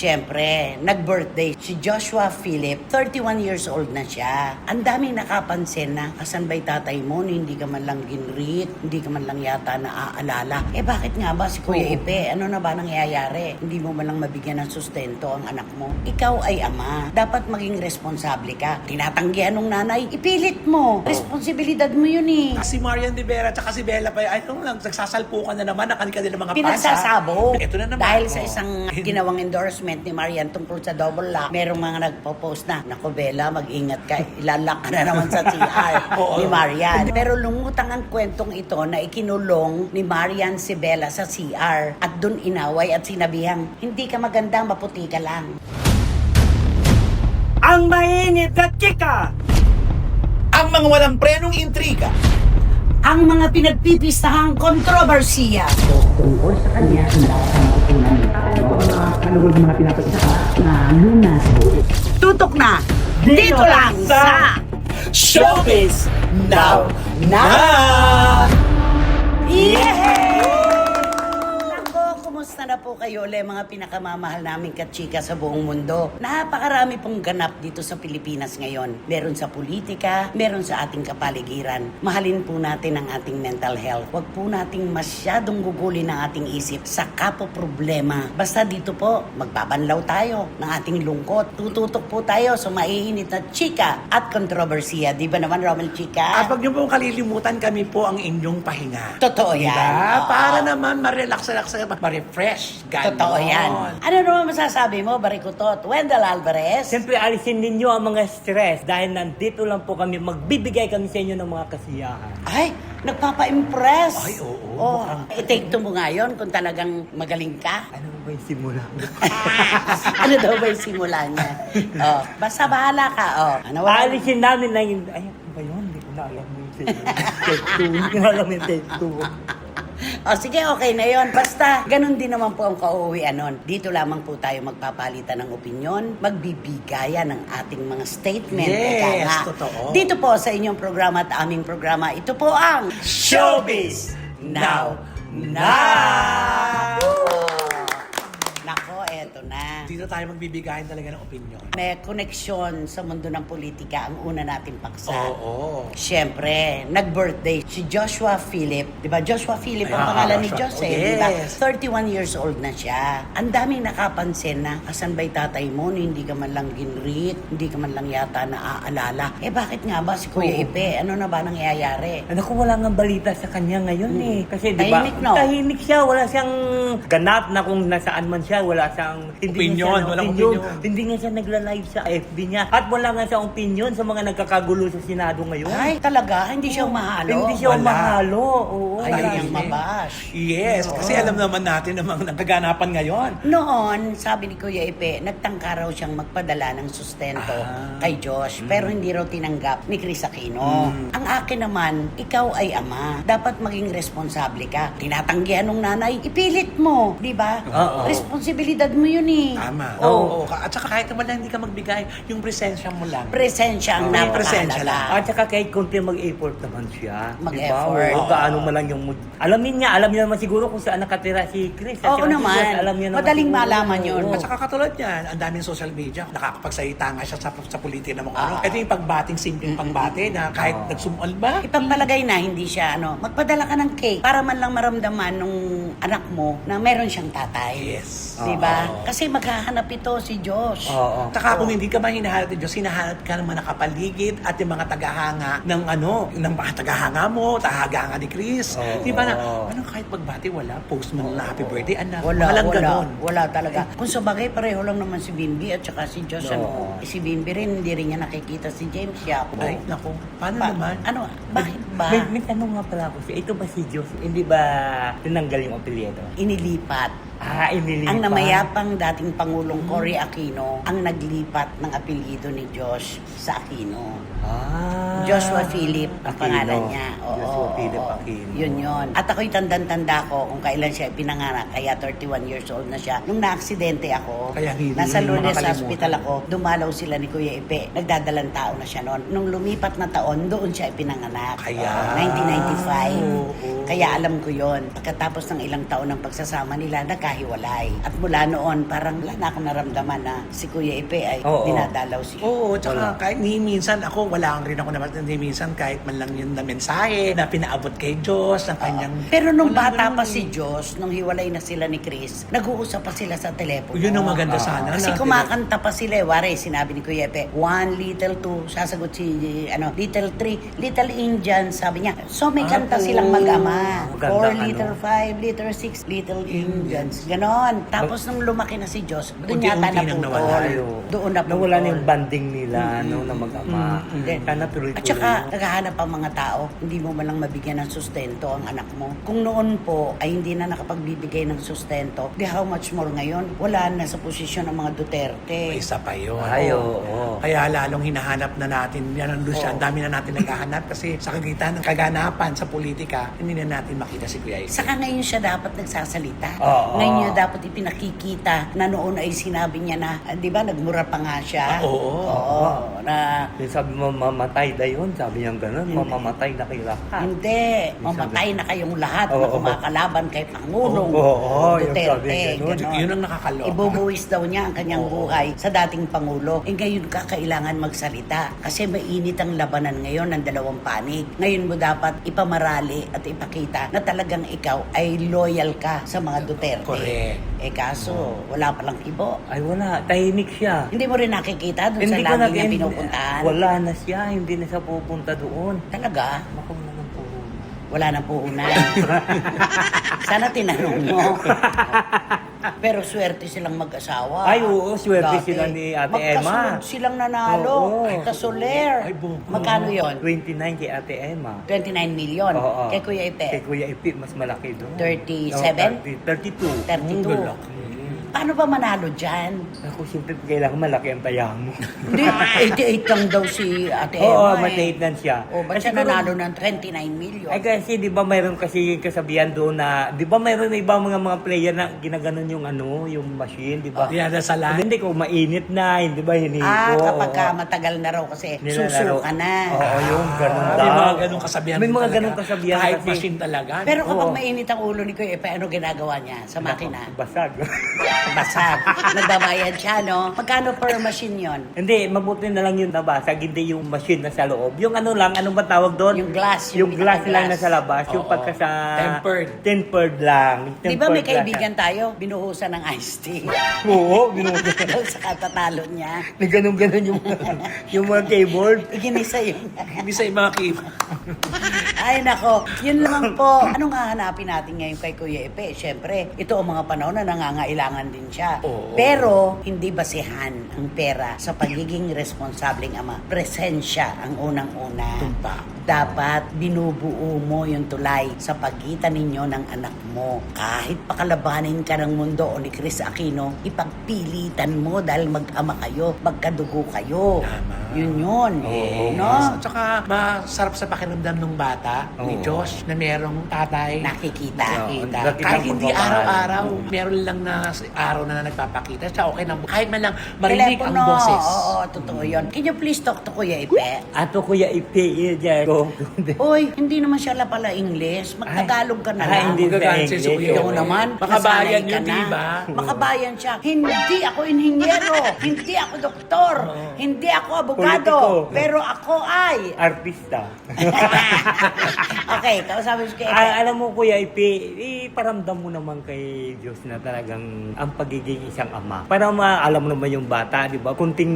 Siyempre, nag-birthday si Joshua Philip. 31 years old na siya. Ang daming nakapansin na, asan ba'y tatay mo? Hindi ka man lang ginrit, hindi ka man lang yata naaalala. Bakit nga ba si Kuya Ipe? Ano na ba nangyayari? Hindi mo man lang mabigyan ng sustento ang anak mo. Ikaw ay ama. Dapat maging responsable ka. Tinatanggihan ng nanay, ipilit mo. Responsibilidad mo yun eh. Si Marian Rivera at si Bella pa, ano lang, nagsasalpukan na naman ang kanilang mga Pinagsasabog. Ito na naman. Dahil sa isang ginawang endorsement ni Marian tungkol sa double lock, merong mga nagpo-post na, naku Bella, mag-ingat ka, ilalak ka na naman sa CR ni Marian. Pero lumutang ang kwentong ito na ikinulong ni Marian si Bella sa CR at dun inaway at sinabihang, hindi ka maganda, maputi ka lang. Ang mainit na chika! Ang mga walang prenong intriga. Ang mga pinagpipistahang kontrobersiya tungkol sa kanya tutok na dito lang sa Showbiz Now Na! Yehey! Nako, kumusta na po kayo ulit mga pinakamamahal naming kachika sa buong mundo? Napakarami pong ganap dito sa Pilipinas ngayon. Meron sa politika, meron sa ating kapaligiran. Mahalin po natin ang ating mental health. Huwag po nating masyadong gugulin ang ating isip sa kapo-problema. Basta dito po, magbabanlaw tayo ng ating lungkot. Tututok po tayo sa maiinit na chika at kontrobersiya. Di ba naman, Romel Chika? At wag niyo pong kalilimutan, kami po ang inyong pahinga. Totoo yan. Diba? Oo. Para naman ma-relax, ma-refresh. Ganon. Totoo yan. Ano naman masasabi mo, Barikutot? Wendell Alvarez? Siyempre, alisin ninyo ang mga stress dahil nandito lang po kami, magbibigay kami sa inyo ng mga kasiyahan. Ay, nagpapa-impress. Ay, oo. Oh, i-take to mo ngayon kung talagang magaling ka. Ano ba yung simula? Ano daw ba yung simula niya? Oh, basta bahala ka. Oh. Ano, wala- Alisin namin na yung... Ay, ano ba yun? Hindi ko na alam yung take two. Hindi ko na alam yung take two. Oh, sige, okay na yon. Basta, ganun din naman po ang kauuwian nun. Dito lamang po tayo magpapalitan ng opinyon, magbibigayan ng ating mga statement. Yes, Eka nga. totoo. Dito po sa inyong programa at aming programa, ito po ang Showbiz Now Na! Nako, eto na. Dito tayo magbibigayan talaga ng opinion. May koneksyon sa mundo ng politika ang una nating paksa. Oo. Siyempre, nag-birthday si Joshua Philip. Di ba? Joshua Philip ang Ay, pangalan ni Joshua. Josh eh. Di ba? Yes. 31 years old na siya. Ang daming nakapansin na, asan ba'y tatay mo? Hindi ka man lang ginrit, hindi ka man lang yata naaalala. Bakit nga ba si Kuya Ipe? Ano na ba nangyayari? Ano ko wala nga balita sa kanya ngayon eh. Kasi di ba? Tahimik, no? Tahimik siya. Wala siyang ganap na kung nasaan man siya. Wala siyang... Opinion, walang opinion. Hindi nga siya nagla-live sa FB niya. At wala nga siyang opinion sa mga nagkakagulo sa Senado ngayon. Ay, talaga? Hindi siya umahalo? Hindi siya Wala. umahalo. Oo. Ay, Wala. yung mabash. Yes, kasi alam naman natin ang mga nagkaganapan ngayon. Noon, sabi ni Kuya Ipe, nagtangka raw siyang magpadala ng sustento kay Josh, pero hindi raw tinanggap ni Chris Aquino. Ang akin naman, ikaw ay ama. Dapat maging responsable ka. Tinatanggihan ng nanay, ipilit mo. Di ba? Oo. Responsibilidad mo yun eh. Tama. Oo. Oo. At saka kahit naman lang hindi ka magbigay, yung presensya mo lang. Presensya ang May presensya napakahalaga. At saka kahit konti mag-effort naman siya. Mag-effort. Diba? O gaano man lang yung mood. Alam niya naman siguro kung saan nakatira si Chris. At Oo saka si naman. Josh, alam niya naman Madaling siguro. malaman yun. Oo. At saka katulad niyan, ang daming social media, nakakapagsalita nga siya sa politika ng mga ano. Ito yung pagbating, simpleng pagbate na kahit nagsumual ba? Ipagpalagay na hindi siya magpadala ka ng cake para man lang maramdaman nung anak mo na meron siyang tatay. Yes. Di ba? Kasi maghahanap ito si Josh. Oo. Saka kung hindi ka man hinahanap ni Diyos, hinahanap ka ng mga nakapaligid at yung mga tagahanga ng ng mga tagahanga mo, tagahanga ni Chris. Oo. Di ba na, kahit magbati, wala. Post mo na happy birthday, anak. Wala, Walang wala. ganon. Wala talaga. Kung sa bagay, pareho lang naman si Bimbi at saka si Josh. Oo. Si Bimbi rin, hindi rin niya nakikita si James Yapo. Ay, naku. Paano naman? Ano? Bakit ba? May tanong nga pala ako siya. Ito ba si Josh? Hindi ba tinanggal yung apelyido? Inilipat. Inilipat. Ang namayapang dating Pangulong Cory Aquino ang naglipat ng apelyido ni Josh sa Aquino. Joshua Philip ang Aquino. pangalan niya. Oo, Joshua oo, Philip oo. Aquino. Yun. At ako'y tandang-tanda ko kung kailan siya pinanganak. Kaya 31 years old na siya. Nung na-aksidente ako, Kaya hindi nasa mo Lourdes makalimutan. Hospital ako, dumalaw sila ni Kuya Ipe. Nagdadalang tao na siya noon. Nung lumipat na taon, doon siya ipinanganak. Kaya. 1995. Oo. Kaya alam ko yon. Pagkatapos ng ilang taon ng pagsasama nila, nagkahiwalay. At mula noon, parang wala na akong naramdaman na si Kuya Ipe ay Oo. dinadalaw siya. Oo, tsaka Wala. kahit ni minsan ako, wala rin ako naman ni minsan kahit man lang yun na mensahe na pinaabot kay Diyos ng kanyang... Pero nung Wala bata ganun pa eh. si Diyos, nung hiwalay na sila ni Chris, nag-uusap pa sila sa telepono. Yun ang maganda sana. Kasi na- kumakanta pa sila. Wari, sinabi ni Kuya Epe, 1, little 2, sasagot si, little 3, little Indian, sabi niya. So may kanta oo. silang mag-ama. Magandang 4, little 5, little 6, little Indians. Ganon. Tapos nung lumaki na si Diyos, doon yata Unti-unti nang nawala. naputol. Tayo. Doon naputol. Nawala na yung banding nila, no, na mag-ama. Sana tuloy-tuloy. At saka, naghahanap ang mga tao, hindi mo man lang mabigyan ng sustento ang anak mo. Kung noon po ay hindi na nakapagbibigay ng sustento, di how much more ngayon? Wala na sa posisyon ng mga Duterte. Isa pa yun. Ay, Oo. oo. Kaya lalong hinahanap na natin, yan ang Lucia, ang dami na natin naghahanap kasi sa kagitan ng kaganapan sa politika, hindi na natin makita si Kuya Ipe. Saka ngayon siya dapat nagsasalita. Oo. Ngayon niya dapat ipinakikita na noon ay sinabi niya na, di ba, nagmura pa nga siya. Oo. Na Yung sabi mo, mamatay na yun. Sabi niya gano'n, mamamatay na kayo lahat. hindi, mamatay na kayong lahat na Oo. kumakalaban kay Pangulong Oo, yung Duterte. sabi ganun. ganon. Yun ang nakakaloka. Ibubuwis daw niya ang kanyang buhay sa dating Pangulo. Ngayon ka kailangan magsalita kasi mainit ang labanan ngayon ng dalawang panig. Ngayon mo dapat ipamarali at ipakita na talagang ikaw ay loyal ka sa mga Duterte. Correct. Kaso wala palang ibo. Ay, wala. Tahimik siya. Hindi mo rin nakikita doon sa ko lagi na- niya pinupuntahan. Wala na siya. Hindi na siya pupunta doon. Talaga? Naku, wala nang puro. Wala nang puhunan. Sana tinanong mo. Pero swerte silang mag-asawa. Ay, oo, swerte Dati. sila ni Ate Emma. Magkasunod silang nanalo. Oo. Sa Soler. Ay, buko. Magkano yon? 29 kay Ate Emma. 29 million. Oo. Kay Kuya Ipe. Kay Kuya Ipe, mas malaki doon. 37? 32. 32. Galak. Paano ba manalo dyan? Ako, siyempre, kailangan malaki ang taya mo. Hindi, 88 lang daw si Ate Oo, Emma. mataid lang siya. O, ba't siya siguro- nanalo ng 29 million? Ay kasi di ba mayroon kasi kasabihan doon na di ba mayroon na ibang mga player na ginaganon yung yung machine, di ba? Dinadasalan. Hindi ko mainit na, hindi ba hinihiko? Kapag ka oo. matagal na raw kasi Nilalaro. susuka na. Oo, yung ganun May daw. mga ganong kasabihan. May din mga talaga. ganong kasabihan Kahit kasi. machine talaga. Pero kapag Oo. mainit ang ulo ni Kuya Ipe, ano ginagawa niya sa makina? Basag. Basag. Nagbabayad siya, no? Magkano per machine yon? Hindi, mabuti na lang yung nabasag, hindi yung machine na sa loob. Yung ano lang, ano ba tawag doon? Yung glass, Yung yung glass lang pinaka-glass. na sa labas, yung Oo. pagka sa... Tempered. lang. Di ba may Tempered glass. kaibigan tayo? Binuhusan ng iced tea. Oo, binuhusan. Dahil sa katatalo niya. May ganun-ganun yung mga keyboard. Iginisa yun. Hindi sa mga kiba. Ay, nako. Yun lang po. Anong hahanapin natin ngayon kay Kuya Epe? Siyempre, ito ang mga panahon na nangangailangan din siya. Oo. Pero, hindi basihan ang pera sa pagiging responsableng ama. Presensya ang unang-una. Tumpak. Dapat binubuo mo yung tulay sa pagitan ninyo ng anak mo. Kahit pakalabanin ka ng mundo o ni Chris Aquino, ipagpilitan mo dahil mag-ama kayo, magkadugo kayo. Tama. Yun yun. Oo. No? At saka, masarap sa pakiramdam ng bata, ni Oo. Josh, na merong tatay. Nakikita. Oo. Nakita. Nakita Kahit mo hindi ba? araw-araw, meron lang na araw na nagpapakita siya, okay na. Kahit man lang marinig ang Telepono. boses. Oo, totoo yun. Can you please talk to Kuya Ipe? Ato Kuya Ipe, Jero. Uy, hindi naman siya pala English. Mag-Tagalog ka na Ay, lang. hindi na Magagalit si English. Kuya. Ikaw naman, Makabayan nasanay ka yun, na. di ba? Makabayan siya. Hindi ako inhinyero. Hindi ako doktor. Hindi ako abogado. Politiko. Pero ako ay... Artista. Okay, kausapin ko kay Epe. Alam mo Kuya Ipe, iparamdam mo naman kay Diyos na talagang ang pagiging isang ama. Para maalam mo naman yung bata, di ba? Kunting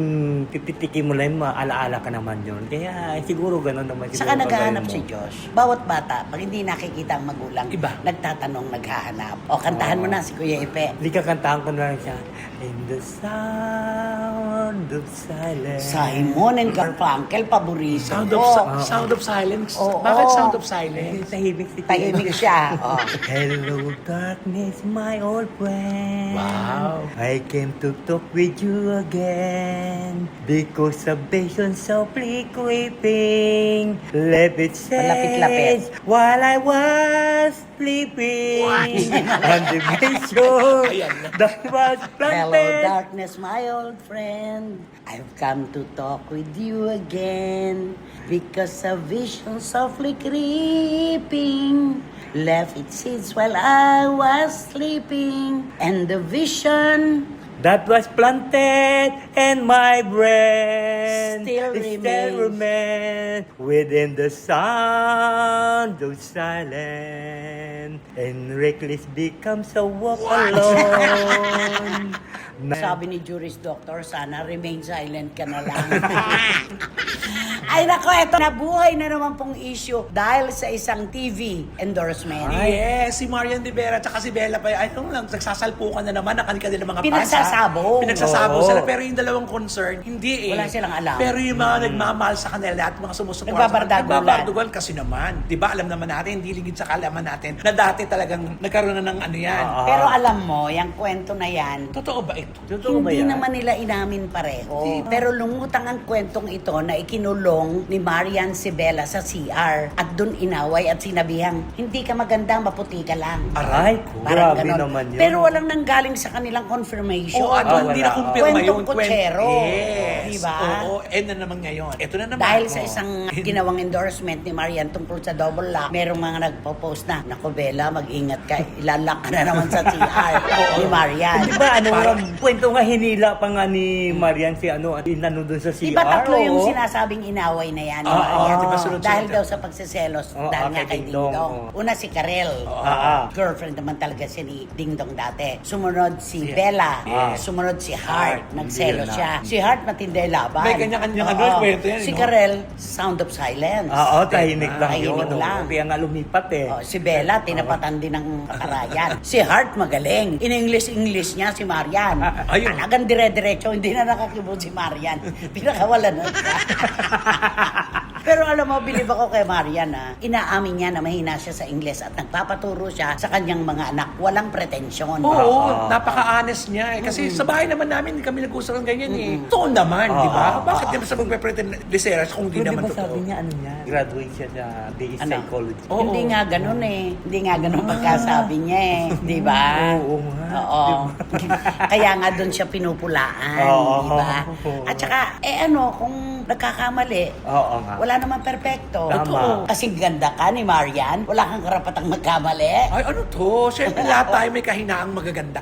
tititikin mo lang, maalaala ka naman yun. Kaya siguro gano'n naman. Saka siguro naghahanap gagawin si mo. Josh. Bawat bata, pag hindi nakikita ang magulang, Iba. nagtatanong, naghahanap. O, kantahan mo na si Kuya Ipe. Hindi ka kantahan ko na lang siya. In the sound Sound of Silence. Simon and Garfunkel, paborito Sound ko. of Sound of Silence. Oo. Bakit Sound of Eh, Silence? tahimik si Tahimik siya. Oh. Hello darkness, my old friend. Wow. I came to talk with you again because a vision softly creeping left its Malapit-lapit. edge while I was sleeping. And the vision Ayan na. that was Hello, planted. darkness, my old friend. I've come to talk with you again because a vision softly creeping left its seeds while I was sleeping, and the vision That was planted in my brain Still remains within the sound of silence, and reckless becomes a walk alone. sabi ni Juris Doctor, sana remain silent ka na lang. Ay nako, eto, nabuhay na naman pong issue dahil sa isang TV endorsement. Yes, si Marian De Vera at si Bella pa. Ay, lang, nagsasalpukan na naman ang kanilang mga Pinagsasabong. Pinagsasabong Oo. sila. Pero yung dalawang concern, hindi eh. Wala silang alam. Pero yung mga nagmamahal sa kanila at mga sumusuporta Nagbabardagulan. nagbabardagulan kasi naman. Di ba, alam naman natin, hindi ligid sa kalaman natin na dati talagang nagkaroon na ng ano yan. Oo. Pero alam mo, yung kwento na yan, Totoo ba ito? Totoo ba hindi yan? naman nila inamin pareho. Pero lumutang ang kwentong ito na ikinulong ni Marian Sibela sa CR. At dun inaway at sinabihang, hindi ka maganda, maputi ka lang. Aray, Parang grabe ganon. naman yun. Pero walang nanggaling sa kanilang confirmation. Oo, at hindi wala. na kumpirma Kwentong yun. kutsero. Yes. Diba? Oo, na naman ngayon. Ito na naman. Dahil sa Oo. isang ginawang endorsement ni Marian tungkol sa double lock, merong mga nagpo-post na, naku Bella, mag-ingat ka, ilalak ka na naman sa CR ni Marian. Di ba, ano Parang- nga, kwento nga hinila pa nga ni Marian si ano, at inano dun sa CR. Di ba tatlo yung oo. sinasabing inaway na yan? ni Oo, Marian? di ba sunod-sunod? Dahil daw sa pagsiselos, Oo, dahil nga kay kay Ding Ding Dong, Dong. oo. Una si Karel. Girlfriend naman talaga si ni Ding Dong dati. Sumunod si Bella. Yes. Sumunod si Heart. Nagselos Hindi siya. Si Heart matindi laban. May kanya-kanyang ano, Oo. kwento yan, Si no? Karel, Sound of Silence. Oo, tahimik lang Tahimik yun. lang. Kaya nga lumipat eh. Oh, si Bella, tinapatan din ng pakarayan. Si Heart, magaling. In-English niya si Marian. Ayun. Talagang dire-diretso, hindi na nakakibot si Marian. Pinakawalan na siya. Pero alam mo, bilib ako kay Marian na inaamin niya na mahina siya sa Ingles at nagpapaturo siya sa kanyang mga anak. Walang pretensyon. Oo, napaka-honest niya eh. Kasi sa bahay naman namin, hindi kami nag-usap ng ganyan eh. Totoo naman, di ba? Bakit naman sa magpe-pretend Liceras kung di Pero di naman ba totoo? sabi niya, ano niya, graduate siya sa BA Ano? Psychology. Oo. Hindi nga ganun eh. Hindi nga ganun pagkasabi niya eh. Di ba? Oo nga. Oo. Kaya nga doon siya pinupulaan. Oo. Di ba? At saka, kung nagkakamali, Oo nga. wala naman perfecto. Tama. Totoo. Kasing ganda ka ni Marian, wala kang karapatang magkamali. Ay, ano to? Siyempre, lahat tayo may kahinaang magaganda.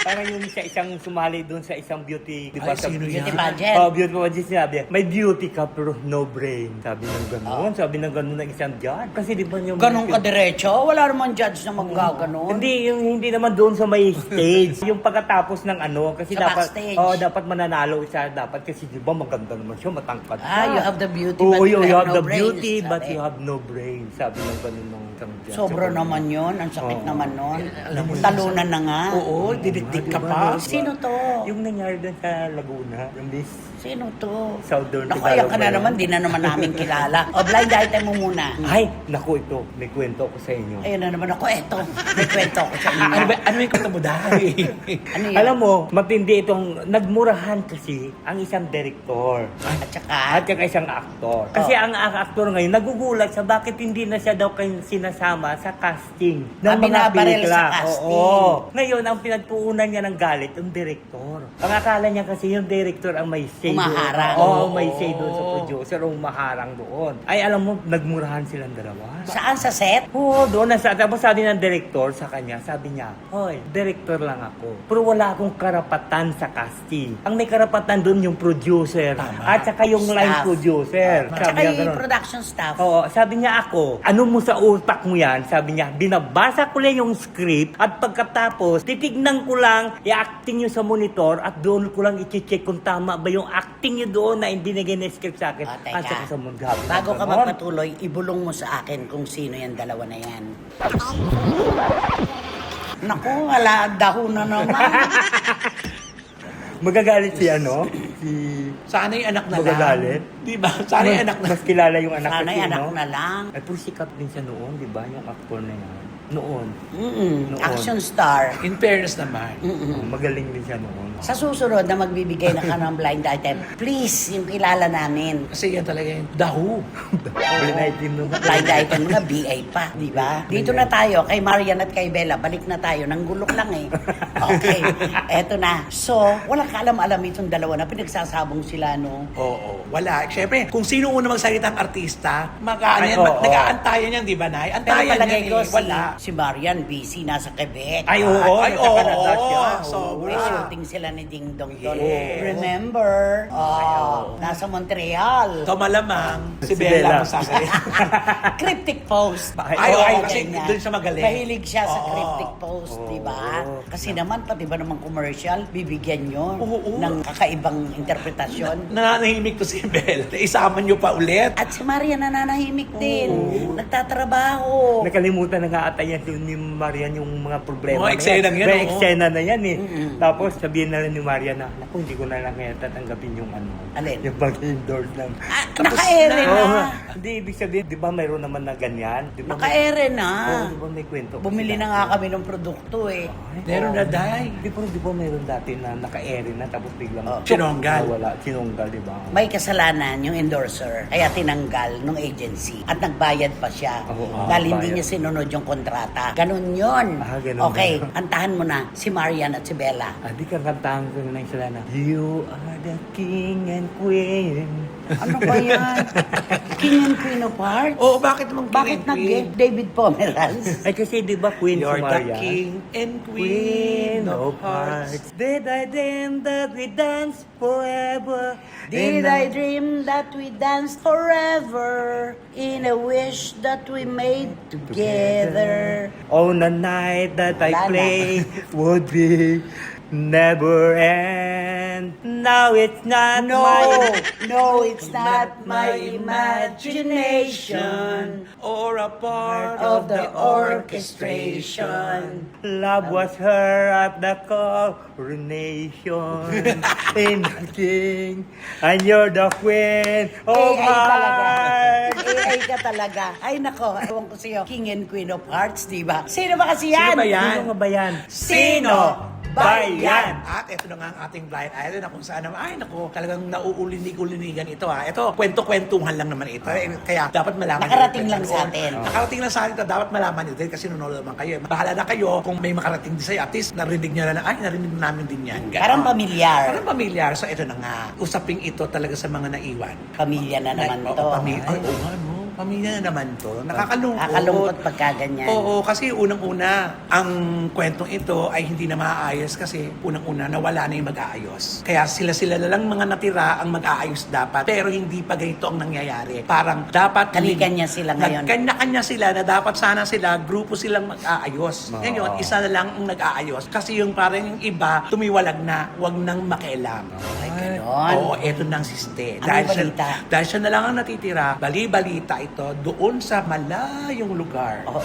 Parang yung sa isang sumali doon sa isang beauty, di ba? Ay, sino Beauty yan? pageant. Oh, beauty pageant sinabi. May beauty ka pero no brain. Sabi ng gano'n. Sabi ng gano'n ng isang judge. Kasi di ba yung... Ganun ka diretso? Wala naman judge na magkaganon. Hindi naman doon sa may stage. Yung pagkatapos ng ano, kasi Sa dapat backstage. dapat mananalo siya dapat kasi di ba maganda naman siya, matangkad siya. You have the beauty, Oo, but you you have have no the brains, beauty but sabi. you have no brain. Sabi ng ganun ng isang judge. Sobra naman yun. Ang sakit Oo. naman nun. Alam mo yun, Talunan na nga. Oo, didikdik ka pa. Sino to? Yung nangyari doon sa Laguna, yung Miss Sino to? Southern Naku, ayan ka na ba yun? naman. Di na naman namin kilala. O, blind item mo muna. Ay, naku ito, may kwento ko sa inyo. Ayun na naman ako. Eto. May kwento ko sa inyo. Ano yung kanta mo dahil? Ano yun? Alam mo, matindi itong nagmurahan kasi ang isang director At saka, at saka isang aktor. Kasi ang aktor ngayon nagugulat sa bakit hindi na siya daw kayo sinasama sa casting ng mga binabaril pelikula. sa casting. Oo. Ngayon, ang pinagpuunan niya ng galit, yung director. Ang akala niya kasi yung director ang may say Umaharang. doon. Oo, may say doon sa producer o umaharang doon. Ay, alam mo, nagmurahan silang dalawa. saan sa set? Oo, doon na sa tapos sabi ng director sa kanya, sabi niya, "Hoy, director lang ako. Pero wala akong karapatan sa casting. Ang may karapatan doon yung producer Tama. at saka yung line Staff. producer." Tama. At Sabi saka niya yung ganun. production staff. Oo, sabi niya ako, ano mo sa utak mo yan? Sabi niya, binabasa ko lang yung script at pagkatapos, titignan ko lang, i-acting nyo sa monitor at doon ko lang i-check kung tama ba yung acting nyo doon na binigay na script sa akin. Oh, teka. At saka sa monitor. Bago ka Ganon. magpatuloy, ibulong mo sa akin kung sino yung dalawa na yan. Naku, wala daho na naman. Magagalit si si... Sana yung anak na Magagalit? lang. Di ba? Sana yung anak na Mas kilala yung anak Sana'y kasi, anak no? na lang. Ay, pero sikat din siya noon, di ba? Yung actor na yan. Noon. Noon. Action star. In fairness naman. Magaling din siya noon. Sa susunod na magbibigay na ka ng blind item, please, yung kilala namin. Kasi yan talaga yung dahu. Blind item no? Blind item na BA pa, di ba? Dito na tayo, kay Marian at kay Bella, balik na tayo, nang gulok lang eh. Okay, eto na. So, walang kaalam-alam itong dalawa na pinagsasabong sila, no? Oo, wala. Siyempre, kung sino una magsalita ang artista, Ay, oo. nag-aantayan yan, di ba, Nay? Pero Antayan palagay yan ko, eh. Wala. si Marian busy, nasa Quebec. Ay, oo. Ay, Nasa oo. Canada siya. Sobra. May shooting sila ni Ding Dong doon. Yes. Remember? Nasa Montreal. So malamang, si Si Bella Bella. magsasalita. Cryptic post. Ay, Oo, ay, kasi ganyan. doon siya magaling. Mahilig siya sa Oo. cryptic post, di ba? Kasi naman, pati ba namang commercial, bibigyan yun Oo. ng kakaibang interpretasyon. Nananahimik to si Bella. Isama niyo pa ulit. At si Maria nananahimik din. Nagtatrabaho. Nakalimutan na nga ata yan ni Marian yung mga problema. Mga eksenang yan, May oo. eksena na yan eh. Tapos sabihin na rin ni Marian na, naku, hindi ko na lang kaya tatanggapin yung Alin? yung pag-endorse ng... Naka-ere na. Oo nga. Hindi, ibig sabihin, di ba mayroon naman na ganyan? Di ba Naka-ere Oo, na. di ba may kwento? Bumili na nga kami ng produkto eh. Meron na, Day. Di ba mayroon dati na naka-ere na tapos biglang... Sinonggal. Wala, sinonggal, di ba? May kasalanan yung endorser, kaya tinanggal ng agency at nagbayad pa siya. Oo, dahil hindi bayad. niya sinunod yung kontrata. Ganun yun. Ganun Okay, ba? antahan mo na si Marian at si Bella. Di ka kantahan ko na sila na, You are the king and queen. Ano ba yan? King and Queen of Hearts? Oo, bakit naman Bakit nag David Pomeranz? Ay kasi di ba queen You're si the Marian? king and queen of hearts. Did I dream that we dance forever? Did I dream that we danced forever in a wish that we made together? On the night that I Wala na. play would be never end. Now it's not No, my... no, it's not my imagination Or a part of the orchestration. Love was her at the coronation. In the king, and you're the queen of AI talaga. hearts. AI ka talaga. Ay nako, ewan ko sa'yo. King and Queen of Hearts, di ba? Sino ba kasi yan? Sino ba yan? Sino nga ba yan? Sino ba yan? At ito na nga ang ating blind item na kung saan naman, ay naku, talagang nauulinig-ulinigan ito ha. Ito, kwento-kwentuhan lang naman ito. Kaya dapat malaman Nakarating nyo. lang sa atin. Nakarating lang sa atin ito. Dapat malaman nyo din kasi nanonood naman kayo. Bahala na kayo kung may makarating din sa'yo. At least narinig nyo na ay, narinig namin din yan. Ganon. Parang pamilyar. Parang pamilyar. So ito na nga. Usaping ito talaga sa mga naiwan. Pamilya na naman Oo, to. Ay, oo nga, no? Pamilya na naman to. Nakakalungkot. Nakakalungkot pagka ganyan. Oo, kasi unang-una, ang kwentong ito ay hindi na maaayos kasi unang-una, nawala na yung mag-aayos. Kaya sila-sila na lang mga natira ang mag-aayos dapat. Pero hindi pa ganito ang nangyayari. Parang dapat... Kanya-kanya sila ngayon. Kanya-kanya sila na dapat sana sila, grupo silang mag-aayos. Oo. Ngayon, isa na lang ang nag-aayos. Kasi yung parang yung iba, tumiwalag na, wag nang makialam. Ay, ganon. Oo, eto nang siste. Ano yung balita? Dahil siya na lang ang natitira, bali-balita ito doon sa malayong lugar. Oo.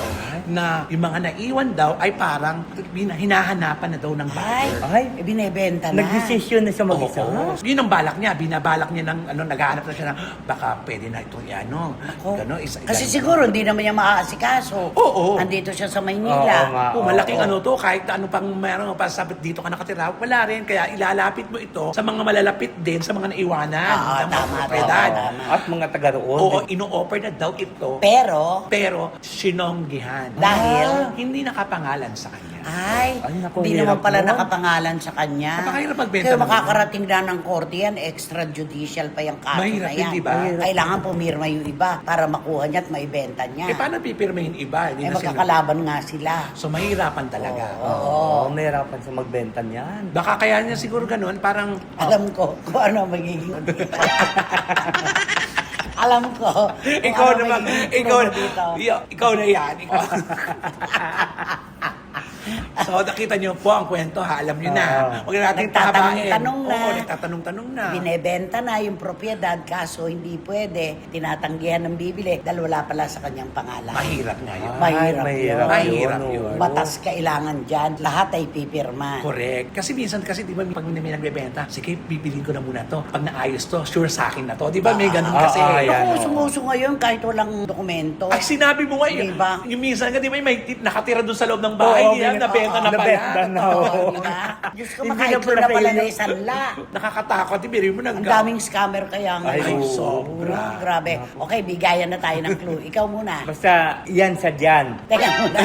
Na yung mga naiwan daw ay parang hinahanapan na daw ng Ay, buyer. binebenta na. Nagdesisyon na siya mag-isa. Oo. Yun ang balak niya. Binabalak niya ng naghahanap na siya ng baka pwede na itong ano. Ako. Gano, Kasi siguro hindi naman niya maaasikaso. Oo. Andito siya sa Oo Maynila. nga. Oh, malaking Oo. ano to, kahit ano pang meron pa sabi dito ka nakatira, wala rin. Kaya ilalapit mo ito sa mga malalapit din, sa mga naiwanan. Oo, ng mga tama, propriedad. tama. At mga taga roon. Oo, ino-offer na daw ito. Pero sinonggihan. Dahil? Hindi nakapangalan sa kanya. Ay, Ay, naku, hindi hirap naman pala nun. nakapangalan sa kanya. Napakahirap magbenta Kaya nun. makakarating na ng korte yan, extrajudicial pa yung kaso Mahirap na din, yan. di ba? Mahirap. Kailangan pumirma yung iba para makuha niya at maibenta niya. Eh, paano pipirmahin iba? Hindi Eh, na sila- magkakalaban nga sila. So, mahirapan talaga. Oo, mahirapan sa magbenta niyan. Baka kaya niya siguro ganun, parang... Alam ko kung ano magiging Alam ko. kung ikaw ano naman, magiging ikaw, promo dito. ikaw na yan. Ikaw. So, nakita niyo po ang kwento, ha? Alam niyo na. Huwag na natin Nagtatanong-tanong na. Oo, nagtatanong-tanong na. Binebenta na yung propiedad, kaso hindi pwede. Tinatanggihan ng bibili dahil wala pala sa kanyang pangalan. Mahirap nga yun. Mahirap yun. Mahirap yun. Batas kailangan dyan. Lahat ay pipirma. Correct. Kasi minsan kasi, di ba, pag may nagbebenta, sige, bibilin ko na muna to. Pag naayos to, sure sa akin na to. Di ba, may ganun kasi. Yan, Ako, sumuso ngayon kahit walang dokumento. Ay, sinabi mo nga yun. Diba? Yung minsan nga, di ba, may nakatira doon sa loob ng bahay. Oo, Yan, nabenta na pala. nabenta na, oo. Oo, diba? Diyos ko, Hindi makaiklo na na pala pala na isanla. Nakakatakot. Ibiri mo nang Ang daming scammer kaya nga. Ay, sobra. Grabe. Okay, bigayan na tayo ng clue. Ikaw muna. Basta yan sa dyan. Teka muna.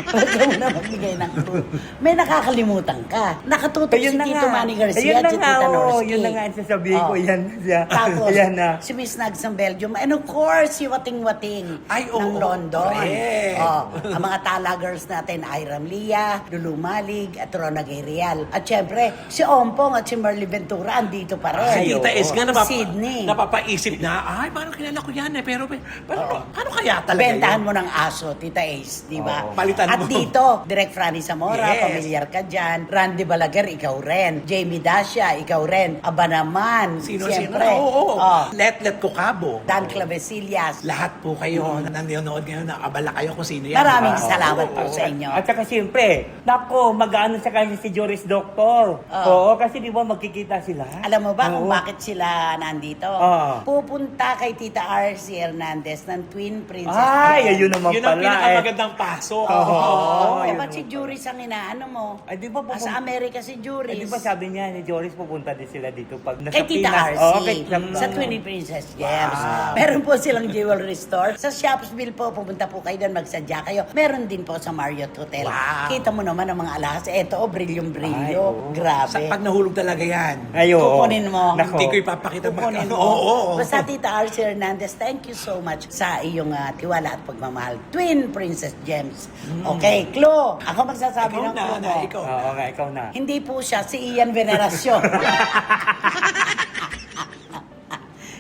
Huwag ka muna magbigay ng clue. May nakakalimutan ka. Nakatutok si Tito Manny Garcia at si Tita Norsky. Yun na nga ang sasabihin ko, yan na siya. Tapos, Yan na. si Miss Nags ng Belgium. And of course, si Wating-Wating Ay, oo, ng London. correct. Ang mga talagers natin, Iram Lia, Lulu Malig, at Rona Gairial. At syempre, si Ompong at si Merly Ventura andito pa rin. Si Tita S nga Sydney. napapaisip na, ay, parang kilala ko yan eh. Pero, paano kaya talaga Bentahan yun? mo ng aso, Tita Ace, di ba? Oo. Palitan At mo. dito, Direk Franny Zamora, Yes. pamilyar ka dyan. Randy Balaguer, ikaw rin. Jamie Dacia, ikaw rin. Aba naman, Sino? siyempre. Oo. Oh, Let ko kabo. Dan Clavesillas. Lahat po kayo na nanonood ngayon, nakabala kayo kung sino yan. Maraming Oo. salamat po Oo. sa inyo. At saka siyempre, nako, mag-ano sa kanya si Joris Doctor. Oo. Oo, kasi di ba magkikita sila? Alam mo ba kung Oo. bakit sila nandito? Ah. Pupunta kay Tita R.C. Hernandez ng Twin Princess. Ay, ayun naman Yun ang pala eh. pinakamagandang pasok. Oo. Eh, yun ba't si naman Juris ang inaano mo? Ay, di ba Ah, sa Amerika si Eh, Juris. di ba sabi niya ni Joris pupunta din sila dito pag nasa Kay Tita Pinas. RC, Oo, kay sa Twin Princess Gems. Wow. Meron po silang jewelry store. Sa Shopsville po, pupunta po kayo doon, magsadya kayo. Meron din po sa Marriott Hotel. Wow. Kita mo naman ang mga alahas. Eto, oh, brilyong-brilyo. Ay, oo. Grabe. Pag nahulog talaga yan. Ayo. Kukunin mo. Nako. Hindi ko ipapakita. Kukunin mo. Oo. Basta Tita R.C. Hernandez, thank you so much sa iyong tiwala at pagmamahal. Twin Princess Gems. Okay, Klo. Ako magsasabi Ikaw ng na, Klo mo. ikaw. Oo nga, ikaw na. Hindi po siya, si Ian Veneracion.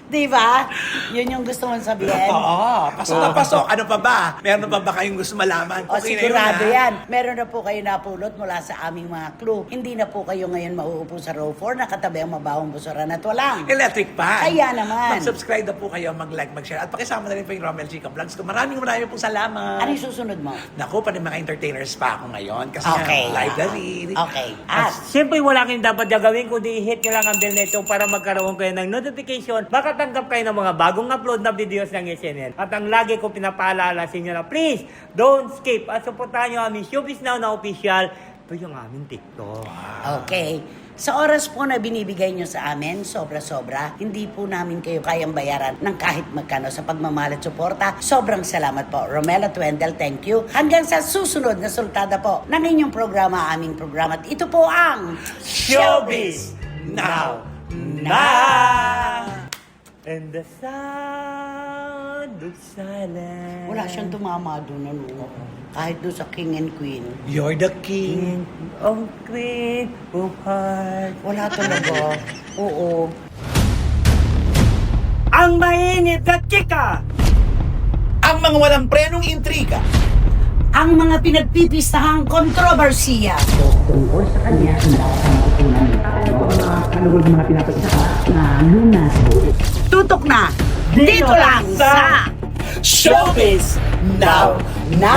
Di ba? Yun yung gusto mong sabihin. Oo, pasok na pasok. Ano pa ba? Meron pa ba kayong gusto malaman? O Okay na sigurado yun, ha? yan. Meron na po kayo napulot mula sa aming mga clue. Hindi na po kayo ngayon mauupo sa row 4 na katabi ang mabawang busuran at walang. Electric pan. Kaya naman. Mag-subscribe na po kayo, mag-like, mag-share. At pakisama na rin po yung Romel Chica Vlogs ko. Maraming po salamat. Ano yung susunod mo? Naku, pa mga entertainers pa ako ngayon. Kasi Okay. nga, live na rin. Okay. At At siyempre wala kayong dapat gagawin kundi i-hit nyo lang ang bell na ito para magkaroon kayo ng notification, makatanggap kayo ng mga bagong upload na videos ng SNL. At ang lagi ko pinapaalala sa inyo na please, don't skip at supportahan nyo aming Showbiz Now na official. Ito yung aming TikTok. okay. Sa oras po na binibigay nyo sa amin, sobra-sobra, hindi po namin kayo kayang bayaran ng kahit magkano sa pagmamahal at suporta. Sobrang salamat po. Romela Twendel, thank you. Hanggang sa susunod na sultada po ng inyong programa, aming programa. At ito po ang Showbiz Now. Na! And the sound of silence. Wala siyang tumama doon, ano? Kahit doon sa King and Queen. You're the king. King of Queen of Hearts. Wala talaga. Oo. Ang mainit na chika! Ang mga walang prenong intriga. Ang mga pinagpipistahang kontrobersiya. Tungkol sa kanya, tutok na dito lang sa Showbiz Now. Na!